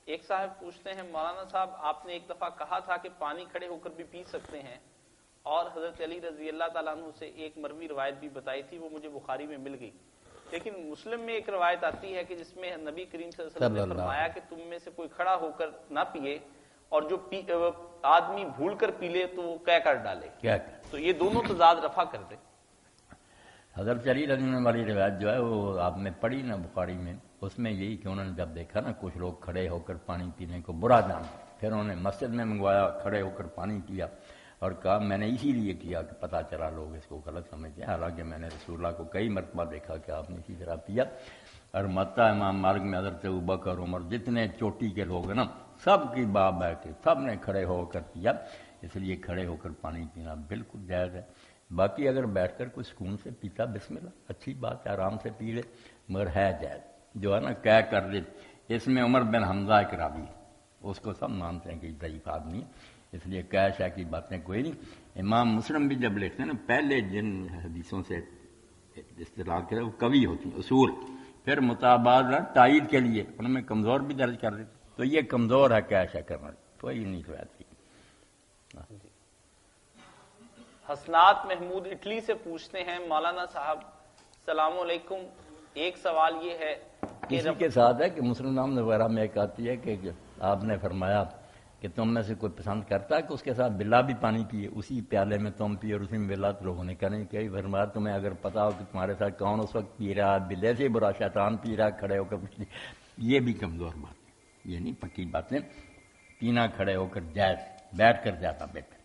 ایک صاحب پوچھتے ہیں مولانا صاحب آپ نے ایک دفعہ کہا تھا کہ پانی کھڑے ہو کر بھی پی سکتے ہیں، اور حضرت علی رضی اللہ تعالیٰ عنہ سے ایک مروی روایت بھی بتائی تھی، وہ مجھے بخاری میں مل گئی، لیکن مسلم میں ایک روایت آتی ہے کہ جس میں نبی کریم صلی اللہ علیہ وسلم نے فرمایا کہ تم میں سے کوئی کھڑا ہو کر نہ پیے، اور جو آدمی بھول کر پی لے تو وہ کہہ کر ڈالے. تو یہ دونوں تضاد رفع کر دے. حضرت علی رضی اللہ عنہ والی روایت جو ہے وہ آپ نے پڑھی نا بخاری میں، اس میں یہی کہ انہوں نے جب دیکھا نا کچھ لوگ کھڑے ہو کر پانی پینے کو برا جانا، پھر انہوں نے مسجد میں منگوایا، کھڑے ہو کر پانی پیا اور کہا میں نے اسی لیے کیا کہ پتہ چلا لوگ اس کو غلط سمجھتے ہیں، حالانکہ میں نے رسول اللہ کو کئی مرتبہ دیکھا کہ آپ نے اسی طرح پیا. اور متا امام مالک میں حضرت ابوبکر عمر جتنے چوٹی کے لوگ ہیں نا سب کی باب بیٹھے، سب نے کھڑے ہو کر پیا، اس لیے کھڑے ہو کر پانی پینا بالکل جائز ہے. باقی اگر بیٹھ کر کوئی سکون سے پیتا بسم اللہ اچھی بات ہے، آرام سے پی لے، مگر ہے جائز. جو ہے نا کہہ کر دے، اس میں عمر بن حمزہ ایک راوی ہے، اس کو سب مانتے ہیں کہ ضعیف آدمی ہے، اس لیے کیش ہے کی باتیں کوئی نہیں. امام مسلم بھی جب لکھتے ہیں نا پہلے جن حدیثوں سے اصطلاح کرے وہ قوی ہوتی ہیں اصول، پھر مطابقت تائید کے لیے ان میں کمزور بھی درج کر دیتے، تو یہ کمزور ہے کیش ہے کرنا کوئی نہیں روایت کی. حسنات محمود اٹلی سے پوچھتے ہیں مولانا صاحب السلام علیکم، ایک سوال یہ ہے کہ اسی کے ساتھ ہے کہ مسلم وغیرہ میں ایک آتی ہے کہ آپ نے فرمایا کہ تم میں سے کوئی پسند کرتا ہے کہ اس کے ساتھ بلا بھی پانی پیے، اسی پیالے میں تم پیے اور اسی میں بلا، تو لوگوں نے کہا نہیں کہ فرمایا تمہیں اگر پتا ہو کہ تمہارے ساتھ کون اس وقت پی رہا، بلے سے برا شیطان پی رہا کھڑے ہو کر، یہ بھی کمزور بات ہے، یہ نہیں پکی باتیں. پینا کھڑے ہو کر جائز، بیٹھ کر جاتا بہتر.